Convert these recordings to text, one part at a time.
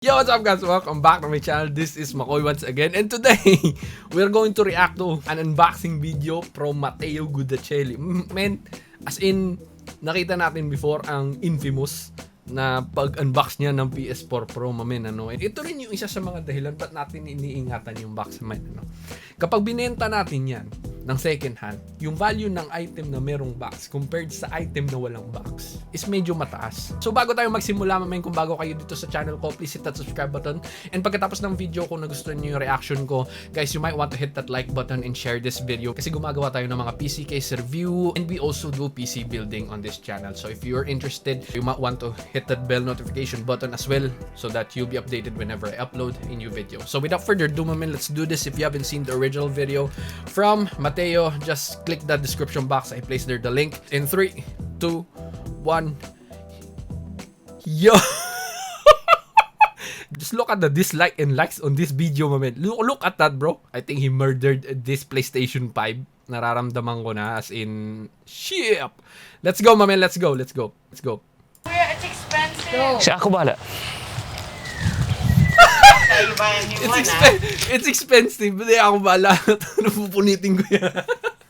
Yo, what's up guys? Welcome back to my channel. This is Mckoy once again, and today we're going to react to an unboxing video from Matteo Guidicelli. Man, as in, nakita natin before ang infamous na pag-unbox niya ng PS4 Pro, mamen, ano. Ito rin yung isa sa mga dahilan ba't natin iniingatan yung box, man, ano. Kapag binenta natin yan ng second hand, yung value ng item na merong box compared sa item na walang box is medyo mataas. So bago tayo magsimula, mamen, kung bago kayo dito sa channel ko, please hit that subscribe button. And pagkatapos ng video, kung nagustuhan niyo yung reaction ko, guys, you might want to hit that like button and share this video kasi gumagawa tayo ng mga PC case review and we also do PC building on this channel. So if you're interested, you might want to hit that bell notification button as well so that you'll be updated whenever I upload a new video. So without further ado, mamen, let's do this. If you haven't seen the original video from Matteo, just click the description box. I placed there the link. In 3, 2, 1. Yo! Just look at the dislike and likes on this video, mamen. Look at that, bro. I think he murdered this PlayStation 5. Nararamdaman ko na, as in, shit. Let's go, mamen. Let's go. Let's go. Let's go. It's expensive. Si ako bala. It's expensive. Hindi ako bala. Napupunitin ko yan.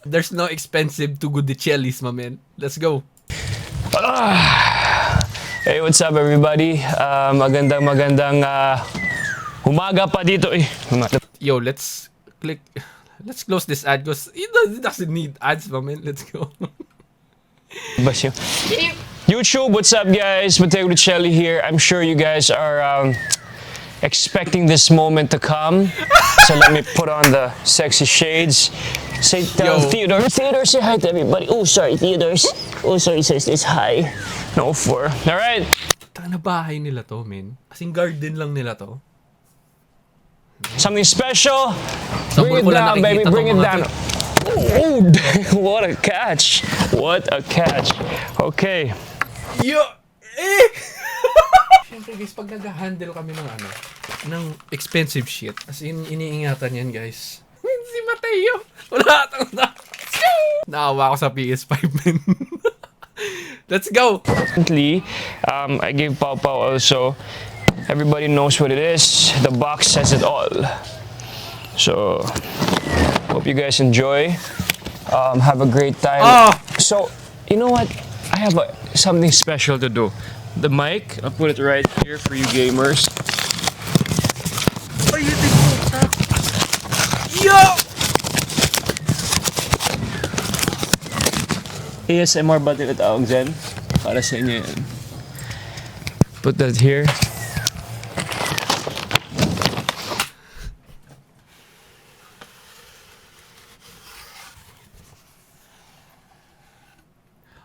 There's no expensive to Guidicellis, mamen. Let's go. Hey, what's up everybody? Magandang umaga pa dito eh. Yo, let's close this ad because it doesn't need ads, mamen. Let's go. Basyo. YouTube, what's up guys? Matteo Guidicelli here. I'm sure you guys are expecting this moment to come. So let me put on the sexy shades. Say Theodore. Theodore, say hi to everybody. Oh, sorry, Theodore. Oh, sorry, says this hi. No, for. Alright. Tanga na bahay nila to, men. As in garden lang nila to. Something special. Bring Bring it down, baby. Bring it down. Oh, what a catch. What a catch. Okay. Yo! Siyempre guys, pag nag-handle kami ng expensive shit, as in, iniingatan yan guys. Si Matteo! Wala atang na. Naawa ko sa PS5, men. Let's go! Recently, I gave Pau Pau also. Everybody knows what it is. The box says it all. So, hope you guys enjoy. Have a great time. Oh! So, you know what? I have something special to do. The mic, I'll put it right here for you gamers. Ay, hindi ko. Yo! ASMR ba tinatawag dyan? Para sa inyo yan. Put that here.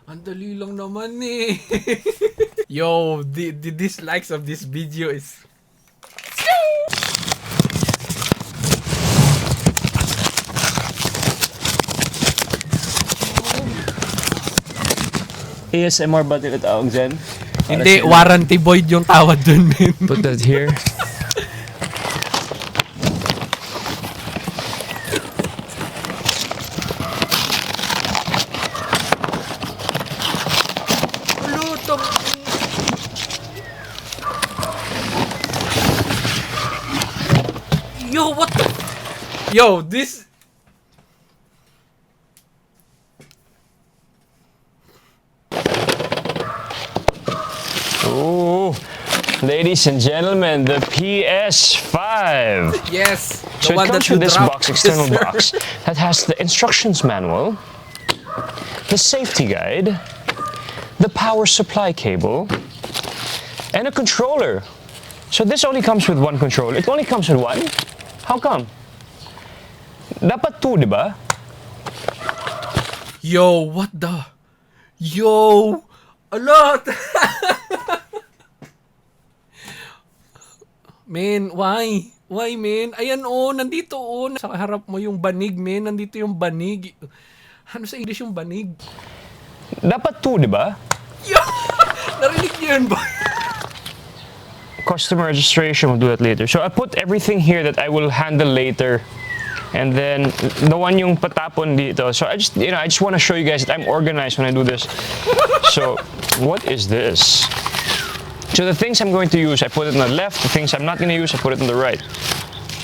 Ang dali lang naman eh. Yo, the dislikes of this video is... ASMR ba tinatawag dyan? Hindi, warranty void yung tawad dun, men. Put that here. Yo, what the... Yo, this... Ooh, ladies and gentlemen, the PS5. Yes. So it comes with this box, external box, that has the instructions manual, the safety guide, the power supply cable, and a controller. So this only comes with one controller. It only comes with one? How come? Dapat two, di ba? Yo, what the... Yo! A lot! Man, why? Why, man? Ayan, oh, nandito, oh. Sa harap mo yung banig, man. Nandito yung banig. Ano sa English yung banig? Dapat two, di ba? Yo! Narinig niyo yun ba? Customer registration, we'll do that later. So I put everything here that I will handle later. And then the one yung patapon dito. So I just want to show you guys that I'm organized when I do this. So what is this? So the things I'm going to use, I put it on the left. The things I'm not going to use, I put it on the right.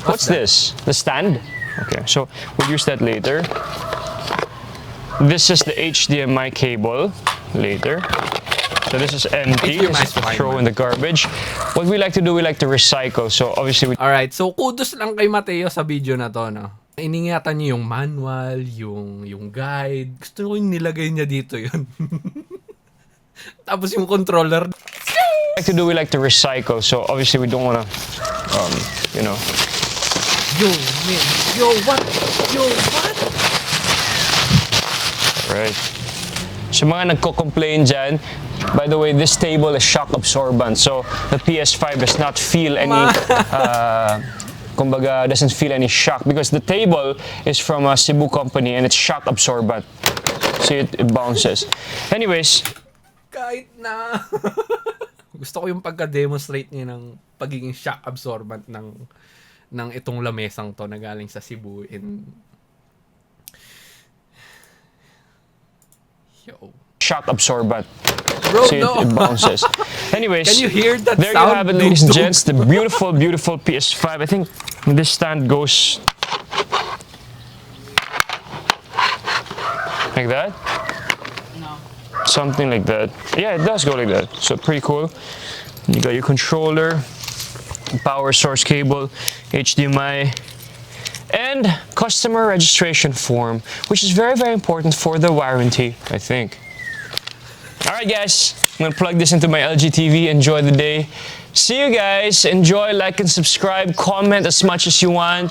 What's this? The stand? Okay, so we'll use that later. This is the HDMI cable later. So this is empty. This is to throw in the garbage. What we like to do, we like to recycle. So obviously we... Alright, so kudos lang kay Matteo sa video na to, no? Iningatan niyo yung manual, yung guide. Gusto ko yung nilagay niya dito yun. Tapos yung controller. like to do, we like to recycle. So obviously we don't want to, you know. Yo, man. Yo, what? Yo, what? Right. So mga nagko-complain dyan, by the way, this table is shock absorbent. So the PS5 does not feel any, kumbaga, doesn't feel any shock because the table is from a Cebu company and it's shock absorbent. So it bounces. Anyways. Kahit na. Gusto ko yung pagka-demonstrate niya ng pagiging shock absorbent ng itong lamesang to na galing sa Cebu in yo. Shock absorbent. Bro, so no. It bounces. Anyways, can you hear that there sound? you have it, ladies and gents. The beautiful, beautiful PS5. I think this stand goes like that. No. Something like that. Yeah, it does go like that. So pretty cool. You got your controller, power source cable, HDMI, and customer registration form, which is very, very important for the warranty, I think. Alright guys, I'm gonna plug this into my LG TV. Enjoy the day. See you guys. Enjoy, like, and subscribe. Comment as much as you want.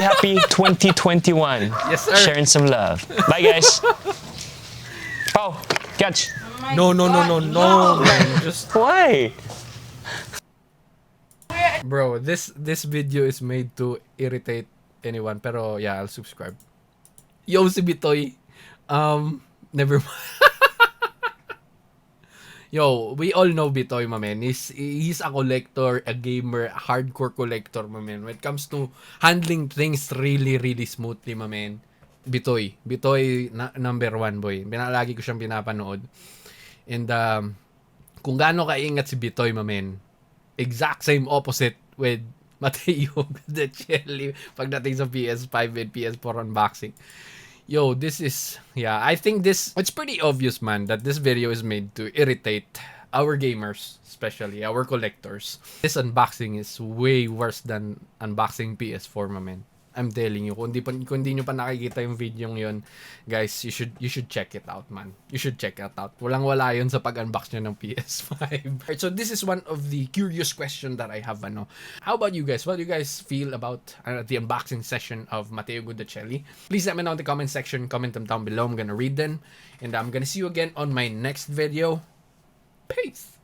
Happy 2021. Yes, sir. Sharing some love. Bye guys. Oh, catch. No. Man, just Why? bro, this video is made to irritate anyone. Pero yeah, I'll subscribe. Yo, si Bitoy. Never mind. Yo, we all know Bitoy, my man. He's a collector, a gamer, a hardcore collector, my man. When it comes to handling things really, really smoothly, my man. Bitoy, number one, boy. Lagi ko siyang pinapanood. And kung gaano kaingat si Bitoy, my man, exact same opposite with Matteo Guidicelli pagdating sa PS5 and PS4 unboxing. Yo, this is, yeah, I think it's pretty obvious, man, that this video is made to irritate our gamers, especially our collectors. This unboxing is way worse than unboxing PS4, my man. I'm telling you, kung di nyo pa nakikita yung video yun, guys, you should check it out, man. You should check it out. Walang-wala yun sa pag-unbox nyo ng PS5. Alright, so this is one of the curious question that I have, ano. How about you guys? What do you guys feel about the unboxing session of Matteo Guidicelli? Please let me know in the comment section. Comment them down below. I'm gonna read them. And I'm gonna see you again on my next video. Peace!